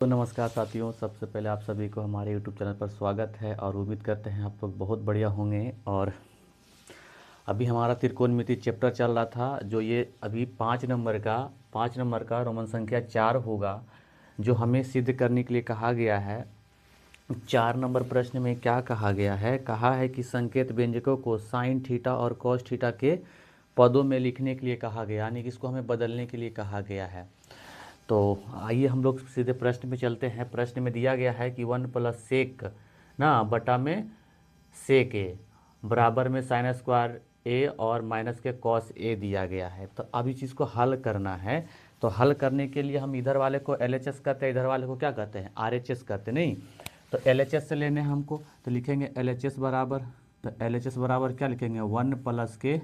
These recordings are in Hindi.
तो नमस्कार साथियों, सबसे पहले आप सभी को हमारे YouTube चैनल पर स्वागत है और उम्मीद करते हैं आप लोग बहुत बढ़िया होंगे। और अभी हमारा त्रिकोणमिति चैप्टर चल रहा था, जो ये अभी 5 नंबर का रोमन संख्या 4 होगा, जो हमें सिद्ध करने के लिए कहा गया है। 4 नंबर प्रश्न में क्या कहा गया है? कहा है कि संकेत व्यंजकों को साइन थीटा और कॉस थीटा के पदों में लिखने के लिए कहा गया, यानी कि इसको हमें बदलने के लिए कहा गया है। तो आइए हम लोग सीधे प्रश्न में चलते हैं। प्रश्न में दिया गया है कि 1 + सेक ना बटा में सेक ए बराबर में साइन स्क्वायर ए और माइनस के कॉस ए दिया गया है। तो अब इस चीज़ को हल करना है। तो हल करने के लिए हम इधर वाले को LHS कहते हैं, इधर वाले को क्या कहते हैं? RHS कहते हैं। नहीं तो LHS से लेने हैं हमको, तो लिखेंगे LHS बराबर, तो LHS बराबर क्या लिखेंगे? 1 + के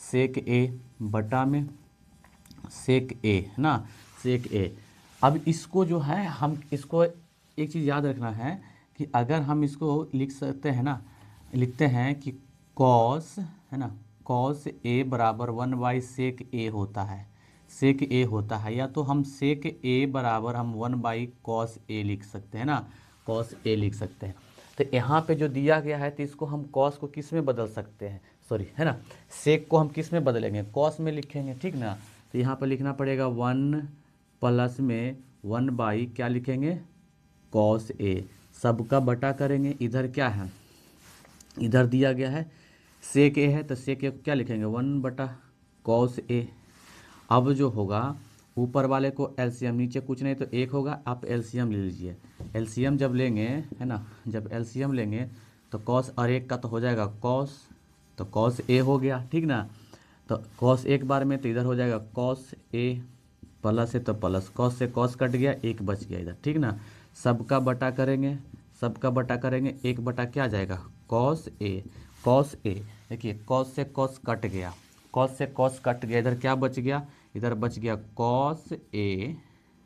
सेक ए बटा में सेक ए है ना, सेक ए। अब इसको जो है हम इसको एक चीज़ याद रखना है कि अगर हम इसको लिख सकते हैं ना, लिखते हैं कि कॉस है ना, कॉस ए बराबर 1/सेक ए होता है, सेक ए होता है। या तो हम सेक ए बराबर हम 1/कॉस ए लिख सकते हैं ना, कॉस ए लिख सकते हैं। तो यहाँ पे जो दिया गया है तो इसको हम कॉस को किस में बदल सकते हैं? सॉरी है ना, सेक को हम किस में बदलेंगे? कॉस में लिखेंगे, ठीक ना। तो यहाँ पर लिखना पड़ेगा 1 में 1/ क्या लिखेंगे? Cos A. सबका बटा करेंगे। इधर क्या है? इधर दिया गया है सेक ए है, तो सेक ए को क्या लिखेंगे? 1/कॉस ए। अब जो होगा ऊपर वाले को एलसीएम, नीचे कुछ नहीं तो एक होगा, आप एलसीएम ले लीजिए। एलसीएम जब लेंगे है ना, जब एलसीएम लेंगे तो कॉस और एक का तो हो जाएगा कॉस, तो कॉस ए हो गया, ठीक ना। तो कॉस एक बार में तो इधर हो जाएगा कॉस ए, प्लस है तो प्लस, कॉस से कॉस कट गया, एक बच गया इधर, ठीक ना। सबका बटा करेंगे, सबका बटा करेंगे, एक बटा क्या आ जाएगा? Cos A, cos A. देखिए कॉस से कॉस कट गया, कॉस से कॉस कट गया, इधर क्या बच गया? इधर बच गया कॉस ए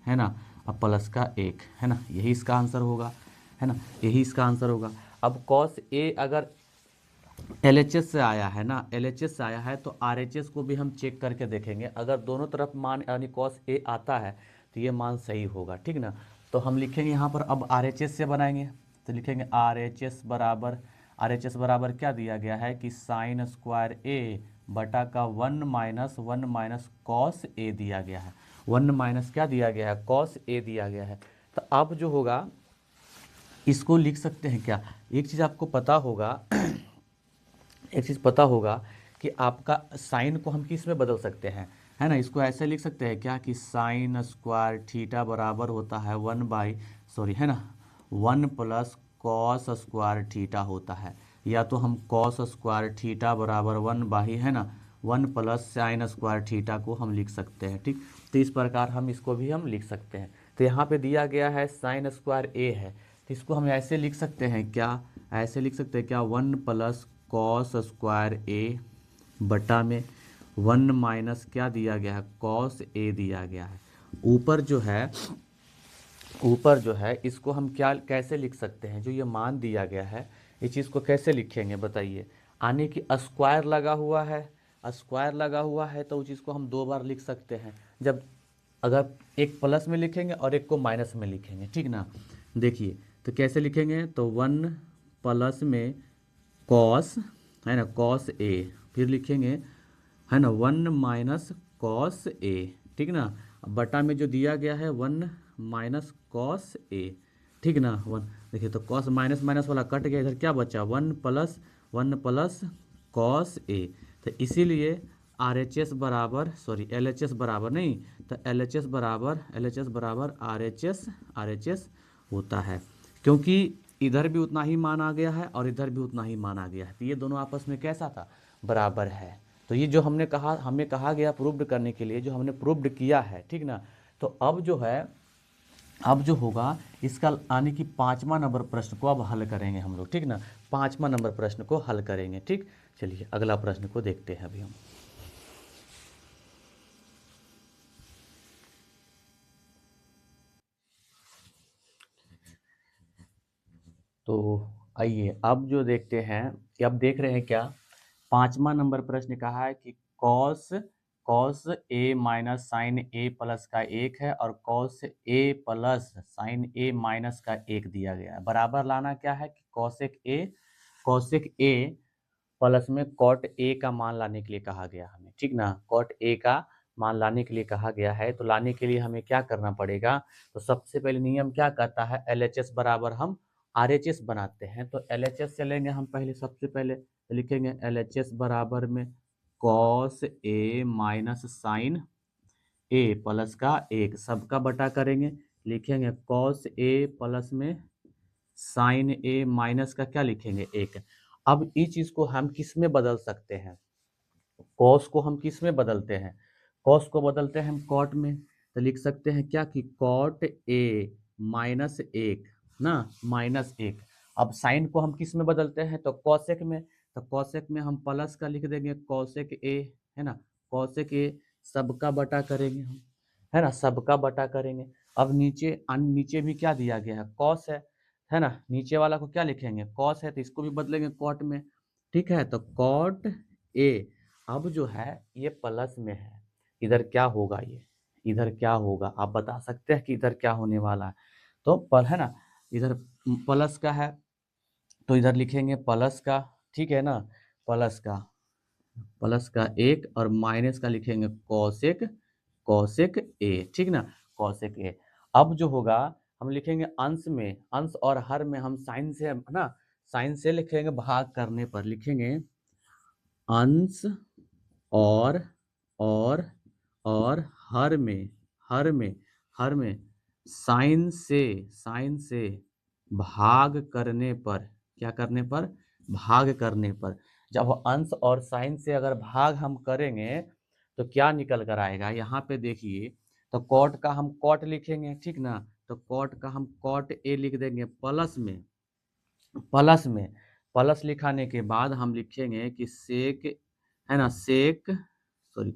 है ना, अब प्लस का एक है ना, यही इसका आंसर होगा, है ना, यही इसका आंसर होगा। अब कॉस ए अगर LHS से आया है ना, LHS से आया है तो RHS को भी हम चेक करके देखेंगे। अगर दोनों तरफ मान यानी कॉस ए आता है तो ये मान सही होगा, ठीक ना। तो हम लिखेंगे यहाँ पर, अब RHS से बनाएंगे तो लिखेंगे RHS बराबर क्या दिया गया है कि साइन स्क्वायर ए बटा का 1 - कॉस ए दिया गया है। 1 - क्या दिया गया है? कॉस ए दिया गया है। तो अब जो होगा इसको लिख सकते हैं क्या? एक चीज़ आपको पता होगा एक चीज़ पता होगा कि आपका साइन को हम किस में बदल सकते हैं, है ना। इसको ऐसे लिख सकते हैं क्या कि साइन स्क्वायर थीटा बराबर होता है 1 है ना, 1 + कॉस स्क्वायर थीटा होता है। या तो हम कॉस स्क्वायर थीटा बराबर 1 है ना, 1 + साइन स्क्वायर थीटा को हम लिख सकते हैं, ठीक। तो इस प्रकार हम इसको भी हम लिख सकते हैं। तो यहाँ पे दिया गया है साइन स्क्वायर ए है, तो इसको हम ऐसे लिख सकते हैं क्या? ऐसे लिख सकते हैं क्या? 1 + कॉस स्क्वायर ए बटा में 1 - क्या दिया गया है? कॉस ए दिया गया है। ऊपर जो है, ऊपर जो है इसको हम क्या कैसे लिख सकते हैं? जो ये मान दिया गया है इस चीज़ को कैसे लिखेंगे बताइए? आने की स्क्वायर लगा हुआ है, स्क्वायर लगा हुआ है तो उस चीज़ को हम 2 बार लिख सकते हैं। जब अगर एक प्लस में लिखेंगे और एक को माइनस में लिखेंगे, ठीक ना। देखिए तो कैसे लिखेंगे? तो 1 + में कॉस है ना, कॉस ए, फिर लिखेंगे है ना 1 - कॉस ए, ठीक ना। अब बटा में जो दिया गया है 1 - कॉस ए, ठीक ना। 1 देखिए तो कॉस माइनस माइनस वाला कट गया, इधर क्या बचा? 1 + कॉस ए। तो इसीलिए RHS बराबर, सॉरी LHS बराबर नहीं, तो LHS बराबर RHS होता है, क्योंकि इधर भी उतना ही मान आ गया है और इधर भी उतना ही मान आ गया है। तो ये दोनों आपस में कैसा था? बराबर है। तो ये जो हमने कहा, हमें कहा गया प्रूव्ड करने के लिए, जो हमने प्रूव्ड किया है, ठीक ना। तो अब जो है, अब जो होगा इसका आने की 5वां नंबर प्रश्न को अब हल करेंगे हम लोग, ठीक ना। 5वां नंबर प्रश्न को हल करेंगे, ठीक। चलिए अगला प्रश्न को देखते हैं अभी हम। तो आइए अब जो देखते हैं कि अब देख रहे हैं क्या? 5वां नंबर प्रश्न कहा है कि cos cos A minus sign A plus का 1 है और cos A plus sign A minus का 1 दिया गया है। बराबर लाना क्या है कि कॉसेक ए प्लस में कॉट ए का मान लाने के लिए कहा गया हमें, ठीक ना। कॉट ए का मान लाने के लिए कहा गया है, तो लाने के लिए हमें क्या करना पड़ेगा। तो सबसे पहले नियम क्या कहता है, LHS बराबर हम RHS बनाते हैं। तो LHS चलेंगे हम पहले, सबसे पहले लिखेंगे LHS बराबर में cos A minus sign A plus का 1 सबका बटा करेंगे, लिखेंगे कॉस ए प्लस में साइन ए माइनस का क्या लिखेंगे 1। अब इस चीज को हम किस में बदल सकते हैं, कॉस को हम किस में बदलते हैं, कॉस को बदलते हैं हम कॉट में। तो लिख सकते हैं क्या कि कॉट ए माइनस 1 ना, -1। अब साइन को हम किस में बदलते हैं, तो कॉसेक में। तो कॉसेक में हम प्लस का लिख देंगे कॉसेक ए, है ना। कॉसेक ए सबका बटा करेंगे हम, है ना, सबका बटा करेंगे। अब नीचे भी क्या दिया गया है, कॉस है ना। नीचे वाला को क्या लिखेंगे, कॉस है, तो इसको भी बदलेंगे कॉट में, ठीक है। तो कॉट ए अब जो है ये प्लस में है, इधर क्या होगा, ये इधर क्या होगा, आप बता सकते हैं कि इधर क्या होने वाला है। तो है ना, इधर प्लस का है तो इधर लिखेंगे प्लस का, ठीक है ना, प्लस का 1 और माइनस का लिखेंगे कॉसेक ए, ठीक ना, कॉसेक ए। अब जो होगा हम लिखेंगे अंश और हर में हम साइन से ना, साइन से लिखेंगे, भाग करने पर लिखेंगे अंश और और और हर में साइन से भाग करने पर, क्या करने पर, भाग करने पर। जब अंश और साइन से अगर भाग हम करेंगे तो क्या निकल कर आएगा, यहाँ पे देखिए। तो कॉट का हम कॉट लिखेंगे, ठीक ना। तो कॉट का हम कॉट ए लिख देंगे प्लस लिखाने के बाद हम लिखेंगे कि सेक, है ना,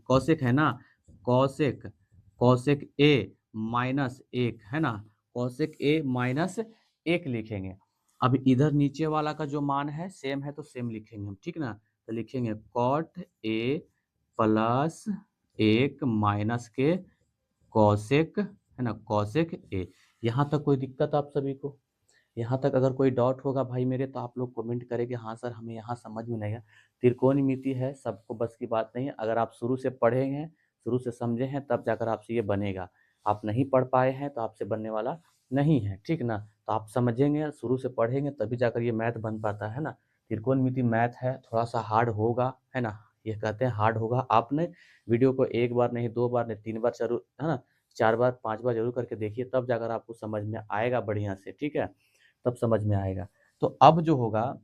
कॉसेक है ना, कॉसेक ए -1, है ना, कॉसेक ए -1 लिखेंगे। अब इधर नीचे वाला का जो मान है सेम है तो सेम लिखेंगे हम, ठीक ना। तो लिखेंगे कॉट ए प्लस 1 माइनस के कॉसेक, है ना, कॉसेक ए। यहाँ तक कोई दिक्कत आप सभी को, यहाँ तक अगर कोई डाउट होगा भाई मेरे, तो आप लोग कमेंट करेंगे हाँ सर हमें यहाँ समझ में नहीं है। त्रिकोणमिति है, सबको बस की बात नहीं है। अगर आप शुरू से पढ़े हैं, शुरू से समझे हैं, तब जाकर आपसे ये बनेगा। आप नहीं पढ़ पाए हैं तो आपसे बनने वाला नहीं है, ठीक ना। तो आप समझेंगे, शुरू से पढ़ेंगे, तभी जाकर ये मैथ बन पाता है ना। त्रिकोणमिति मैथ है, थोड़ा सा हार्ड होगा, है ना, ये कहते हैं हार्ड होगा। आपने वीडियो को 1 बार नहीं, 2 बार नहीं, 3 बार जरूर, है ना, 4 बार 5 बार जरूर करके देखिए, तब जाकर आपको समझ में आएगा बढ़िया से, ठीक है, तब समझ में आएगा। तो अब जो होगा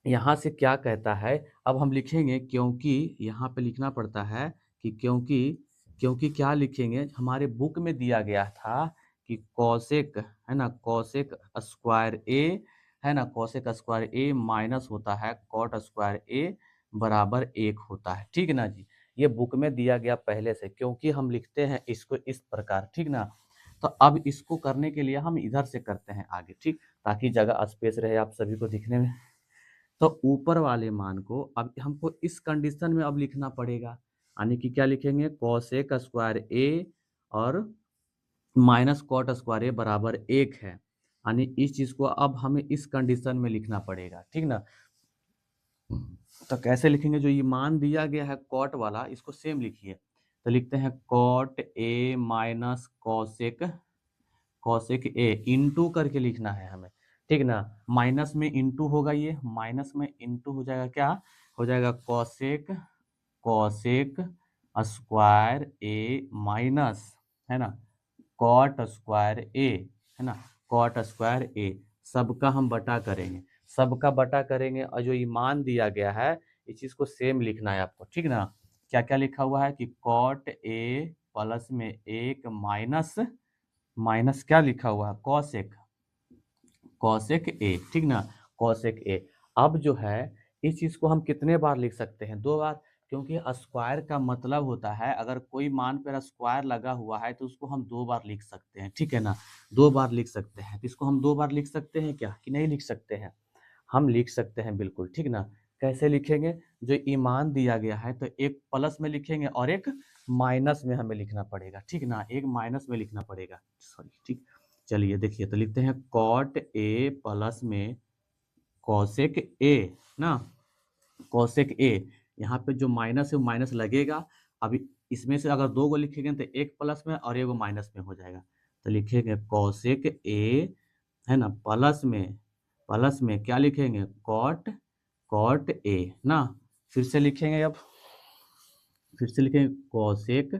यहाँ से क्या कहता है, अब हम लिखेंगे क्योंकि, यहाँ पे लिखना पड़ता है कि क्योंकि क्या लिखेंगे, हमारे बुक में दिया गया था कि कॉसेक, है ना, कॉसेक स्क्वायर ए, है ना, कॉसेक स्क्वायर ए माइनस होता है कॉट स्क्वायर ए बराबर 1 होता है, ठीक ना जी। ये बुक में दिया गया पहले से, क्योंकि हम लिखते हैं इसको इस प्रकार, ठीक ना। तो अब इसको करने के लिए हम इधर से करते हैं आगे, ठीक, ताकि जगह स्पेस रहे आप सभी को दिखने में। तो ऊपर वाले मान को अब हमको इस कंडीशन में अब लिखना पड़ेगा, यानी कि क्या लिखेंगे, कॉसेक स्क्वायर ए और माइनस कॉट स्क्वायर ए बराबर 1 है, यानी इस चीज को अब हमें इस कंडीशन में लिखना पड़ेगा, ठीक ना। तो कैसे लिखेंगे, जो ये मान दिया गया है कॉट वाला, इसको सेम लिखिए। तो लिखते हैं cot A minus cosec A into करके लिखना है हमें, ठीक ना। माइनस में इंटू होगा, ये माइनस में इंटू हो जाएगा, क्या हो जाएगा, कॉसेक स्क्वायर ए माइनस, है ना, कॉट स्क्वायर ए, है ना, कॉट स्क्वायर ए। सबका हम बटा करेंगे, सबका बटा करेंगे, और जो ये मान दिया गया है इस चीज को सेम लिखना है आपको, ठीक ना। क्या क्या लिखा हुआ है कि कॉट ए प्लस में 1 माइनस क्या लिखा हुआ है, कॉसेक ए, ठीक ना, कॉसेक ए। अब जो है इस चीज को हम कितने बार लिख सकते हैं, 2 बार, क्योंकि स्क्वायर का मतलब होता है अगर कोई मान पर स्क्वायर लगा हुआ है तो उसको हम 2 बार लिख सकते हैं, ठीक है ना, 2 बार लिख सकते हैं। तो इसको हम 2 बार लिख सकते हैं क्या, कि नहीं लिख सकते हैं, हम लिख सकते हैं बिल्कुल, ठीक ना। कैसे लिखेंगे? जो ये मान दिया गया है तो एक प्लस में लिखेंगे और एक माइनस में हमें लिखना पड़ेगा, ठीक ना? एक माइनस में लिखना पड़ेगा, सॉरी, ठीक। चलिए देखिए, तो लिखते हैं कॉट ए प्लस में कॉसेक ए ना, कॉसेक ए। यहाँ पे जो माइनस है वो माइनस लगेगा। अभी इसमें से अगर दो को लिखेंगे तो एक प्लस में और एक माइनस में हो जाएगा। तो लिखेंगे कॉसेक ए, है ना, प्लस में क्या लिखेंगे? कॉट, कॉट ए ना। फिर से लिखेंगे, अब फिर से लिखेंगे cosec,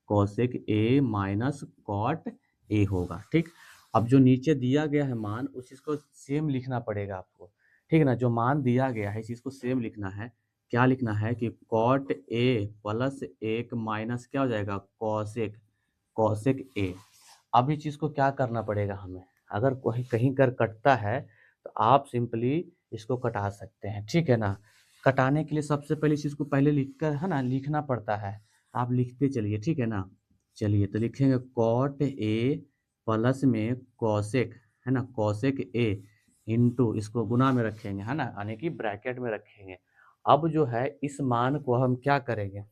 cosec A minus cot A होगा, ठीक। अब जो नीचे दिया गया है मान, उस चीज़ को सेम लिखना पड़ेगा आपको, ठीक है ना? जो मान दिया गया है इस चीज़ को सेम लिखना है। क्या लिखना है कि कॉट ए प्लस एक माइनस क्या हो जाएगा? कॉसेक, कॉसेक ए। अब इस चीज़ को क्या करना पड़ेगा हमें? अगर कोई कहीं कर कटता है तो आप सिंपली इसको कटा सकते हैं, ठीक है ना? कटाने के लिए सबसे पहले इस चीज़ को पहले लिखकर, है ना, लिखना पड़ता है। आप लिखते चलिए, ठीक है ना? चलिए तो लिखेंगे कॉट ए प्लस में कॉसेक, है ना, कॉसेक ए इंटू, इसको गुना में रखेंगे, है ना, यानी कि ब्रैकेट में रखेंगे। अब जो है इस मान को हम क्या करेंगे?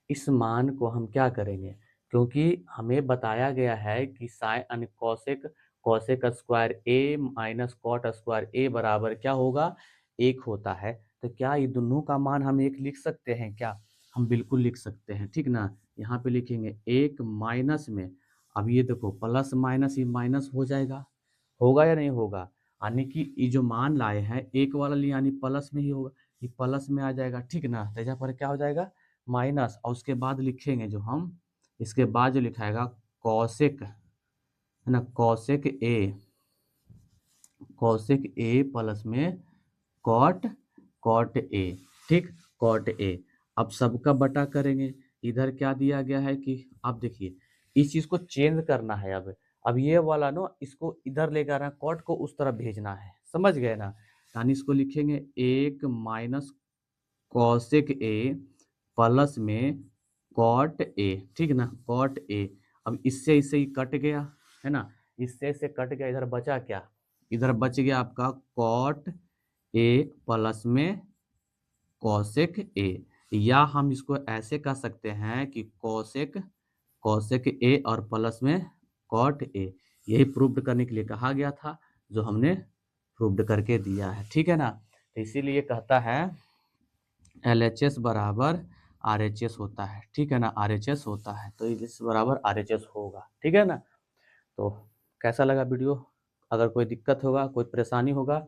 इस मान को हम क्या करेंगे? क्योंकि हमें बताया गया है कि साइन कॉसेक, कॉसेक स्क्वायर ए माइनस कॉट स्क्वायर ए बराबर क्या होगा? एक होता है। तो क्या ये दोनों का मान हम एक लिख सकते हैं क्या? हम बिल्कुल लिख सकते हैं, ठीक ना? यहाँ पे लिखेंगे एक माइनस में, अब ये देखो प्लस माइनस ये माइनस हो जाएगा, होगा या नहीं होगा? यानी कि ये जो मान लाए हैं एक वाला लिए, यानी प्लस में ही होगा, ये प्लस में आ जाएगा, ठीक ना? तो यहाँ पर क्या हो जाएगा? माइनस, और उसके बाद लिखेंगे जो हम, इसके बाद जो लिखाएगा कॉसेक, है ना, कॉसेक ए, कॉसेक ए प्लस में कॉट, कॉट ए, ठीक, कॉट ए। अब सबका बटा करेंगे। इधर क्या दिया गया है कि अब देखिए इस चीज को चेंज करना है। अब ये वाला ना, इसको इधर लेकर आना, कॉट को उस तरफ भेजना है, समझ गए ना? यानी इसको लिखेंगे एक माइनस कॉसेक ए प्लस में कॉट ए, ठीक ना, कॉट ए। अब इससे इससे ही कट गया, है ना, इससे से कट गया, इधर बचा क्या? इधर बच गया आपका कॉट ए प्लस में कॉसेक ए। या हम इसको ऐसे कह सकते हैं कि कॉसेक, कॉसेक ए और प्लस में कॉट ए। यही प्रूव्ड करने के लिए कहा गया था, जो हमने प्रूव्ड करके दिया है, ठीक है ना? तो इसीलिए कहता है LHS बराबर RHS होता है, ठीक है ना? RHS होता है, तो इस बराबर RHS होगा, ठीक है ना? तो कैसा लगा वीडियो? अगर कोई दिक्कत होगा, कोई परेशानी होगा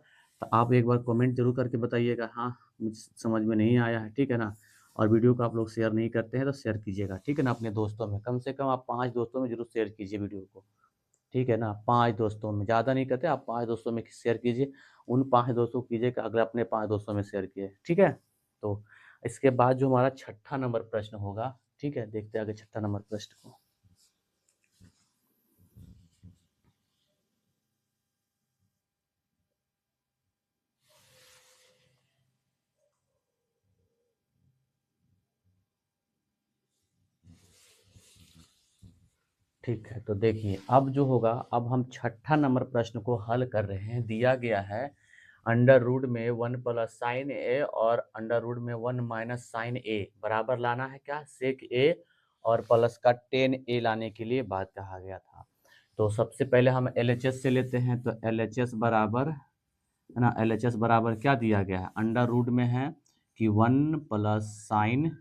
तो आप एक बार कमेंट जरूर करके बताइएगा, हाँ मुझे समझ में नहीं आया है, ठीक है ना? और वीडियो को आप लोग शेयर नहीं करते हैं तो शेयर कीजिएगा, ठीक है ना? अपने दोस्तों में, कम से कम आप 5 दोस्तों में जरूर शेयर कीजिए वीडियो को, ठीक है ना? 5 दोस्तों में, ज़्यादा नहीं करते, आप 5 दोस्तों में शेयर कीजिए। उन 5 दोस्तों को कीजिए कि अगले अपने 5 दोस्तों में शेयर किए, ठीक है? तो इसके बाद जो हमारा छठा नंबर प्रश्न होगा, ठीक है, देखते हैं आगे छठा नंबर प्रश्न को। ठीक है, तो देखिए अब जो होगा, अब हम छठा नंबर प्रश्न को हल कर रहे हैं। दिया गया है अंडर रूट में 1 प्लस साइन ए और अंडर रूट में 1 माइनस साइन ए बराबर लाना है क्या? सेक ए और प्लस का 10 ए लाने के लिए बात कहा गया था। तो सबसे पहले हम LHS से लेते हैं, तो LHS बराबर, है ना, LHS बराबर क्या दिया गया है? अंडर रूट में है कि 1 प्लस साइन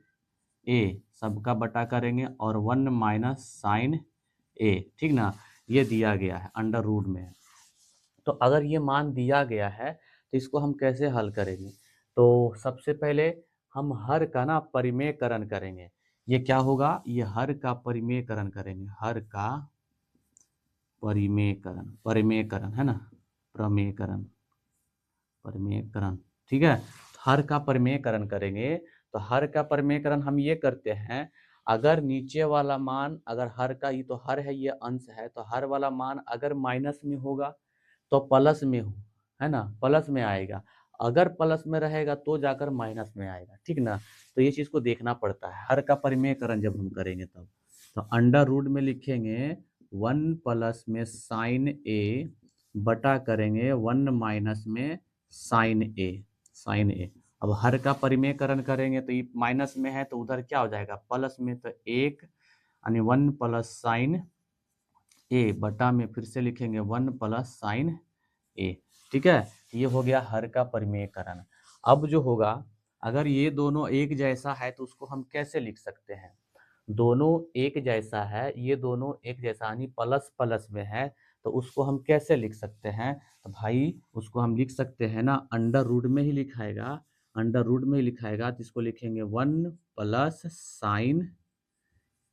ए, सबका बटा करेंगे, और 1 माइनस साइन ए, ठीक ना? ये दिया गया है, अंडर रूट में है। तो अगर ये मान दिया गया है तो इसको हम कैसे हल करेंगे? तो सबसे पहले हम हर का ना परिमेयकरण करेंगे। ये क्या होगा? ये हर का परिमेयकरण करेंगे, हर का परिमेयकरण, परिमेयकरण, है ना, प्रमेयकरण, परिमेयकरण, ठीक है? हर का परिमेयकरण करेंगे। तो हर का परिमेयकरण हम ये करते हैं, अगर नीचे वाला मान, अगर हर का, ये तो हर है, ये अंश है, तो हर वाला मान अगर माइनस में होगा तो प्लस में हो, है ना, प्लस में आएगा। अगर प्लस में रहेगा तो जाकर माइनस में आएगा, ठीक ना? तो ये चीज को देखना पड़ता है हर का परिमेयकरण जब हम करेंगे तब। तो अंडर रूट में लिखेंगे 1 प्लस में साइन ए बटा करेंगे 1 माइनस में साइन ए, साइन ए। अब हर का परिमेयकरण करेंगे तो ये माइनस में है तो उधर क्या हो जाएगा प्लस में, तो 1 यानी 1 प्लस साइन ए बटा में फिर से लिखेंगे 1 प्लस साइन ए। ठीक है, ये हो गया हर का परिमेयकरण। अब जो होगा अगर ये दोनों एक जैसा है तो उसको हम कैसे लिख सकते हैं, दोनों एक जैसा है, ये दोनों एक जैसा यानी प्लस प्लस में है तो उसको हम कैसे लिख सकते हैं, तो भाई उसको हम लिख सकते हैं ना अंडर रूट में ही लिखाएगा, अंडर रूट में ही लिखाएगा तो इसको लिखेंगे 1 प्लस साइन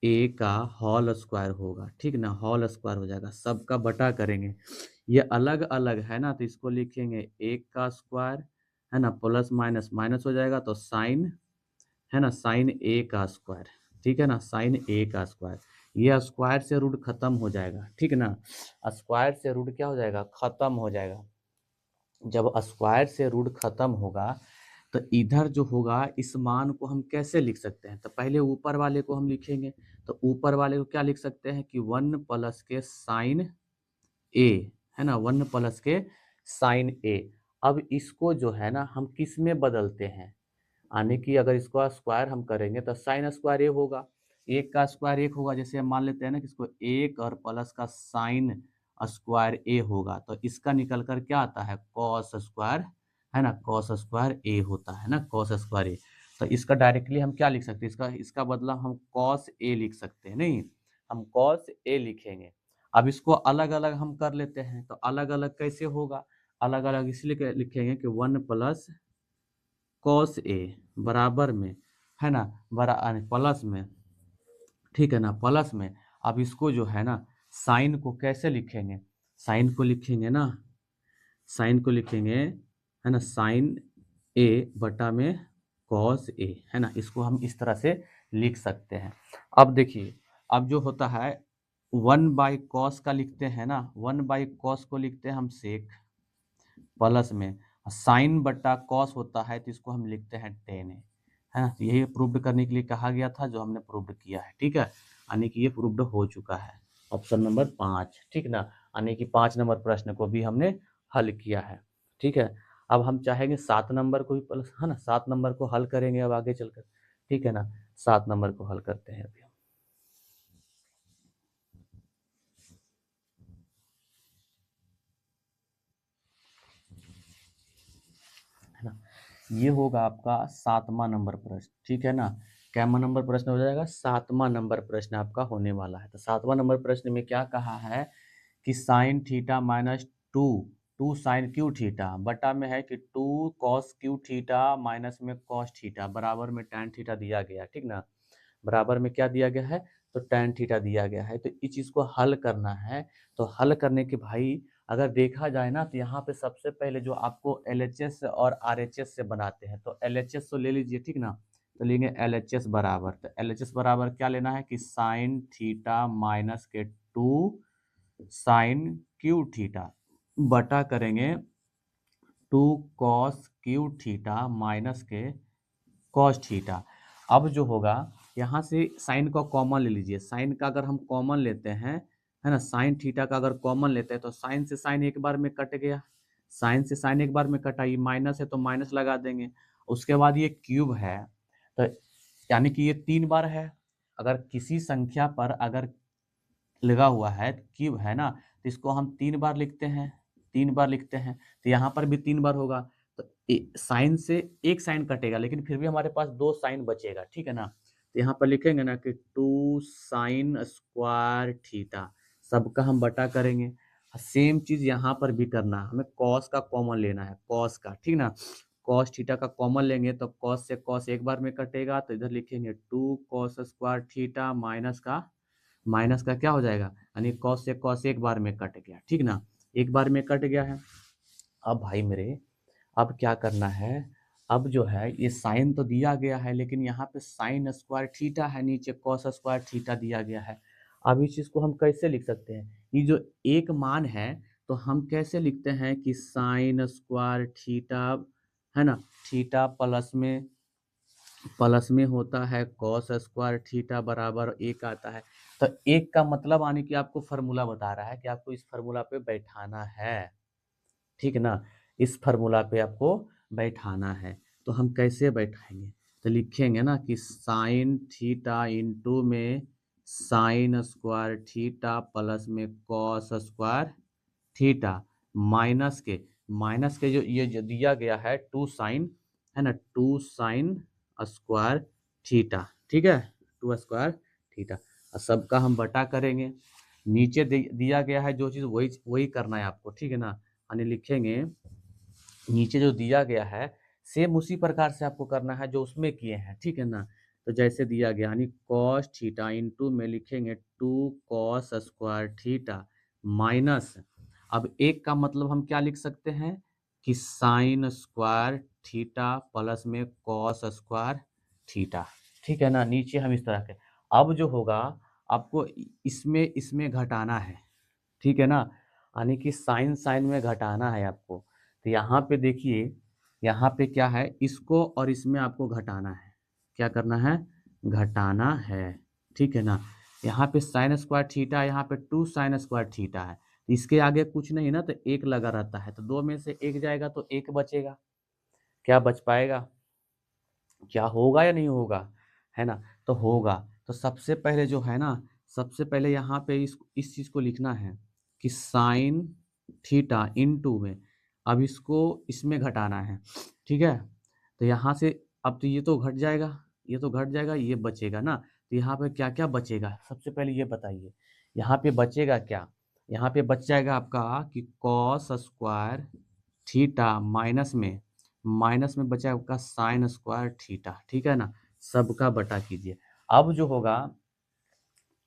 ए का होल स्क्वायर होगा। ठीक ना, होल स्क्वायर हो जाएगा, सबका बटा करेंगे, ये अलग अलग है ना तो इसको लिखेंगे 1 का स्क्वायर है ना, प्लस माइनस माइनस हो जाएगा तो साइन है ना, साइन ए का स्क्वायर। ठीक है ना, साइन ए का स्क्वायर, ये स्क्वायर से रूट खत्म हो जाएगा। ठीक ना, स्क्वायर से रूट क्या हो जाएगा खत्म हो जाएगा। जब स्क्वायर से रूट खत्म होगा तो इधर जो होगा इस मान को हम कैसे लिख सकते हैं, तो पहले ऊपर वाले को हम लिखेंगे, तो ऊपर वाले को क्या लिख सकते हैं कि 1 प्लस के साइन ए है ना, 1 प्लस के साइन ए। अब इसको जो है ना हम किस में बदलते हैं, यानी कि अगर इसको स्क्वायर हम करेंगे तो साइन स्क्वायर ए होगा, एक का स्क्वायर एक होगा, जैसे हम मान लेते हैं ना कि इसको एक और प्लस का साइन स्क्वायर ए होगा तो इसका निकल कर क्या आता है कॉस स्क्वायर है ना, कॉस स्क्वायर ए होता है ना, कॉस स्क्वायर ए। तो इसका डायरेक्टली हम क्या लिख सकते हैं, इसका इसका बदला हम कॉस ए लिख सकते हैं, नहीं हम कॉस ए लिखेंगे। अब इसको अलग अलग हम कर लेते हैं तो अलग अलग कैसे होगा, अलग अलग इसलिए लिखेंगे कि 1 प्लस कॉस ए बराबर में है ना, प्लस में, ठीक है ना, प्लस में। अब इसको जो है ना साइन को कैसे लिखेंगे, साइन को लिखेंगे ना, साइन को लिखेंगे है ना साइन ए बटा में कॉस ए है ना, इसको हम इस तरह से लिख सकते हैं। अब देखिए अब जो होता है 1 बाई कॉस का लिखते हैं ना, 1 बाई कॉस को लिखते हैं हम सेक, प्लस में साइन बट्टा कॉस होता है तो इसको हम लिखते हैं टेन है ना, तो यही प्रूव्ड करने के लिए कहा गया था जो हमने प्रूव्ड किया है। ठीक है, यानी कि ये प्रूव्ड हो चुका है, ऑप्शन नंबर 5। ठीक ना, यानी कि 5 नंबर प्रश्न को भी हमने हल किया है। ठीक है, अब हम चाहेंगे 7 नंबर को भी प्लस है ना, 7 नंबर को हल करेंगे अब आगे चलकर। ठीक है ना, 7 नंबर को हल करते हैं अभी। है ना, ये होगा आपका 7वां नंबर प्रश्न। ठीक है ना, कैमा नंबर प्रश्न हो जाएगा 7वां नंबर प्रश्न आपका होने वाला है। तो 7वां नंबर प्रश्न में क्या कहा है कि sine theta minus two sine cube theta बटा में है कि 2 कॉस क्यू थीटा माइनस में कॉस थीटा बराबर में tan थीटा दिया गया। ठीक ना, बराबर में क्या दिया गया है तो tan थीटा दिया गया है। तो इस चीज़ को हल करना है, तो हल करने के भाई अगर देखा जाए ना तो यहाँ पे सबसे पहले जो आपको LHS और RHS से बनाते हैं तो LHS तो ले लीजिए। ठीक ना, तो लेंगे LHS बराबर, तो LHS बराबर क्या लेना है कि साइन थीटा माइनस के 2 साइन क्यू थीटा बटा करेंगे 2 कॉस क्यू थीटा माइनस के कॉस थीटा। अब जो होगा यहाँ से साइन का कॉमन ले लीजिए, साइन का अगर हम कॉमन लेते हैं है ना, साइन थीटा का अगर कॉमन लेते हैं तो साइन से साइन एक बार में कट गया, साइन से साइन एक बार में कटा, ये माइनस है तो माइनस लगा देंगे। उसके बाद ये क्यूब है तो यानी कि ये 3 बार है, अगर किसी संख्या पर अगर लगा हुआ है क्यूब है ना तो इसको हम 3 बार लिखते हैं, 3 बार लिखते हैं, तो यहाँ पर भी 3 बार होगा तो साइन से एक साइन कटेगा लेकिन फिर भी हमारे पास 2 साइन बचेगा। ठीक है ना, तो यहाँ पर लिखेंगे ना कि 2 साइन स्क्वायर थीटा, सबका हम बटा करेंगे। सेम चीज यहाँ पर भी करना है, हमें कॉस का कॉमन लेना है, कॉस का। ठीक ना, कॉस थीटा का कॉमन लेंगे तो कॉस से कॉस एक बार में कटेगा तो इधर लिखेंगे 2 कॉस स्क्वायर थीटा माइनस का क्या हो जाएगा यानी कॉस से कॉस एक बार में कट गया। ठीक ना, एक बार में कट गया है। अब भाई मेरे अब क्या करना है, अब जो है ये साइन तो दिया गया है लेकिन यहाँ पे साइन स्क्वायर थीटा है, नीचे कॉस स्क्वायर थीटा दिया गया है। अब इस चीज़ को हम कैसे लिख सकते हैं, ये जो एक मान है तो हम कैसे लिखते हैं कि साइन स्क्वायर थीटा है ना, थीटा प्लस में होता है कॉस स्क्वायर थीटा बराबर एक आता है। तो एक का मतलब आने की आपको फार्मूला बता रहा है कि आपको इस फार्मूला पे बैठाना है। ठीक है ना, इस फार्मूला पे आपको बैठाना है। तो हम कैसे बैठाएंगे? तो लिखेंगे ना कि साइन थीटा इंटू में साइन स्क्वायर थीटा प्लस में कॉस स्क्वायर थीटा माइनस के जो ये जो दिया गया है टू साइन, है ना, टू साइन स्क्वायर थीटा, ठीक है, टू स्क्वायर थीटा। और सबका हम बटा करेंगे। नीचे दिया गया है जो चीज़ वही वही करना है आपको, ठीक है ना। यानी लिखेंगे नीचे जो दिया गया है सेम उसी प्रकार से आपको करना है जो उसमें किए हैं, ठीक है ना। तो जैसे दिया गया यानी कॉस थीटा इंटू में लिखेंगे two cos square theta minus, अब एक का मतलब हम क्या लिख सकते हैं कि साइन स्क्वायर थीटा प्लस में कॉस स्क्वायर थीटा, ठीक है ना। नीचे हम इस तरह के, अब जो होगा आपको इसमें इसमें घटाना है, ठीक है ना, यानी कि साइन साइन में घटाना है आपको। तो यहाँ पे देखिए, यहाँ पे क्या है, इसको और इसमें आपको घटाना है। क्या करना है? घटाना है, ठीक है ना। यहाँ पे साइन स्क्वायर थीटा, यहाँ पे टू साइन स्क्वायर थीटा है, इसके आगे कुछ नहीं ना, तो एक लगा रहता है, तो दो में से एक जाएगा तो एक बचेगा। क्या बच पाएगा? क्या होगा या नहीं होगा? है ना, तो होगा। तो सबसे पहले जो है ना, सबसे पहले यहाँ पे इस चीज़ को लिखना है कि साइन थीटा इनटू में, अब इसको इसमें घटाना है, ठीक है। तो यहाँ से अब तो ये तो घट जाएगा, ये तो घट जाएगा, ये बचेगा ना। तो यहाँ पे क्या क्या बचेगा, सबसे पहले ये बताइए, यहाँ पे बचेगा क्या? यहाँ पे बच जाएगा आपका कि कॉस स्क्वायर थीटा माइनस में बचा आपका साइन स्क्वायर थीटा, ठीक है ना। सबका बटा कीजिए। अब जो होगा,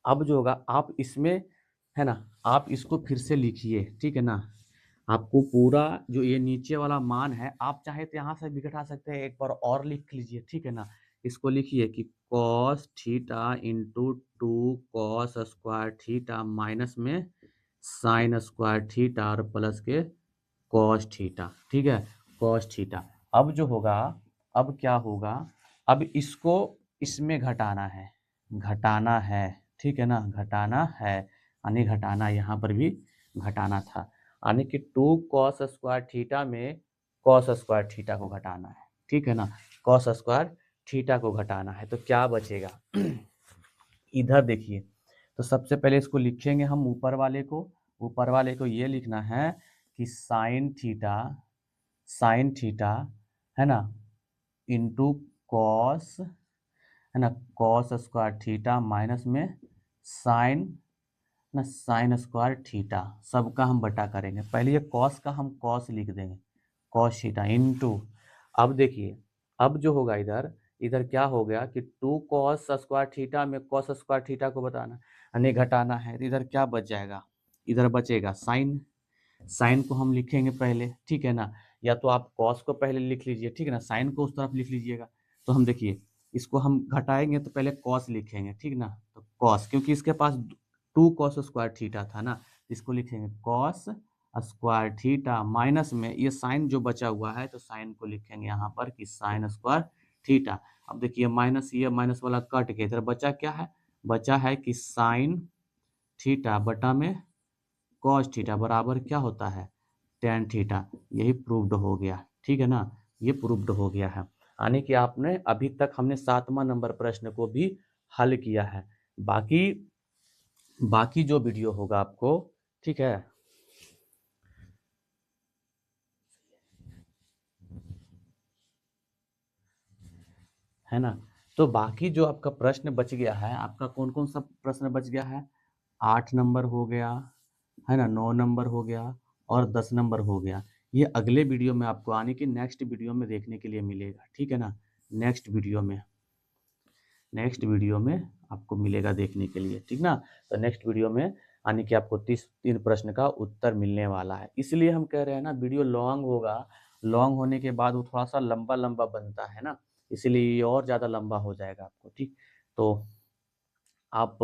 अब जो होगा आप इसमें, है ना, आप इसको फिर से लिखिए, ठीक है ना। आपको पूरा जो ये नीचे वाला मान है, आप चाहे तो यहाँ से भी घटा सकते हैं, एक बार और लिख लीजिए, ठीक है ना। इसको लिखिए कि cos theta into two cos square theta minus में साइन स्क्वायर थीटा और प्लस के कॉस थीटा, ठीक है, कॉस थीटा। अब जो होगा, अब क्या होगा, अब इसको इसमें घटाना है, ठीक है ना, घटाना है, यानी घटाना, यहाँ पर भी घटाना था, यानी कि टू कॉस स्क्वायर थीटा में कॉस स्क्वायर थीटा को घटाना है, ठीक है ना, कॉस स्क्वायर थीटा को घटाना है। तो क्या बचेगा? इधर देखिए, तो सबसे पहले इसको लिखेंगे हम ऊपर वाले को ये लिखना है कि साइन थीटा, है ना, इंटू कॉस, है ना, कॉस स्क्वायर थीटा माइनस में साइन, ना साइन स्क्वायर थीटा, सबका हम बटा करेंगे। पहले ये कॉस का हम कॉस लिख देंगे, कॉस थीटा इंटू, अब देखिए, अब जो होगा इधर, इधर क्या हो गया कि टू कॉस स्क्वायर थीटा में कॉस स्क्वायर थीटा को बताना यानी घटाना है, तो इधर क्या बच जाएगा? इधर बचेगा साइन, साइन को हम लिखेंगे पहले, ठीक है ना, या तो आप कॉस को पहले लिख लीजिए, ठीक है ना, साइन को उस तरफ लिख लीजिएगा। तो हम देखिए, इसको हम घटाएंगे तो पहले कॉस लिखेंगे, ठीक ना, तो कॉस, क्योंकि इसके पास टू कॉस स्क्वायर थीटा था ना, इसको लिखेंगे कॉस स्क्वायर थीटा माइनस में ये साइन जो बचा हुआ है, तो साइन को लिखेंगे यहाँ पर कि साइन स्क्वायर थीटा। अब देखिए माइनस, ये माइनस वाला कट के इधर बचा क्या है? बचा है कि साइन थीटा बटा में कॉस थीटा बराबर क्या होता है? Tan theta. यही प्रूव्ड हो गया, ठीक है ना, ये प्रूव्ड हो गया है। यानी कि आपने अभी तक हमने 7वां नंबर प्रश्न को भी हल किया है। बाकी बाकी जो वीडियो होगा आपको, ठीक है ना, तो बाकी जो आपका प्रश्न बच गया है, आपका कौन कौन सा प्रश्न बच गया है? 8 नंबर हो गया, है ना, 9 नंबर हो गया और 10 नंबर हो गया। ये अगले वीडियो में आपको, आने की नेक्स्ट वीडियो में देखने के लिए मिलेगा, ठीक है ना। नेक्स्ट वीडियो में, नेक्स्ट वीडियो में आपको मिलेगा देखने के लिए, ठीक ना। तो नेक्स्ट वीडियो में यानी कि आपको 3 प्रश्न का उत्तर मिलने वाला है। इसलिए हम कह रहे हैं ना, वीडियो लॉन्ग होगा, लॉन्ग होने के बाद वो थोड़ा सा लंबा लंबा बनता है ना, इसलिए ये और ज़्यादा लंबा हो जाएगा आपको, ठीक। तो आप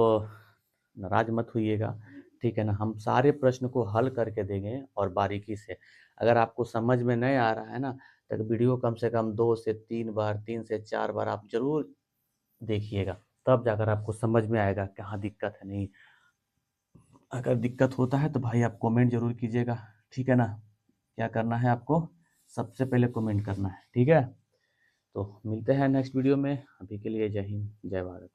नाराज मत होइएगा, ठीक है ना, हम सारे प्रश्न को हल करके देंगे और बारीकी से। अगर आपको समझ में नहीं आ रहा है ना, तो वीडियो कम से कम 2 से 3 बार, 3 से 4 बार आप जरूर देखिएगा, तब जाकर आपको समझ में आएगा कहाँ दिक्कत है। नहीं, अगर दिक्कत होता है तो भाई आप कमेंट जरूर कीजिएगा, ठीक है ना। क्या करना है आपको? सबसे पहले कमेंट करना है, ठीक है। तो मिलते हैं नेक्स्ट वीडियो में, अभी के लिए जय हिंद जय भारत।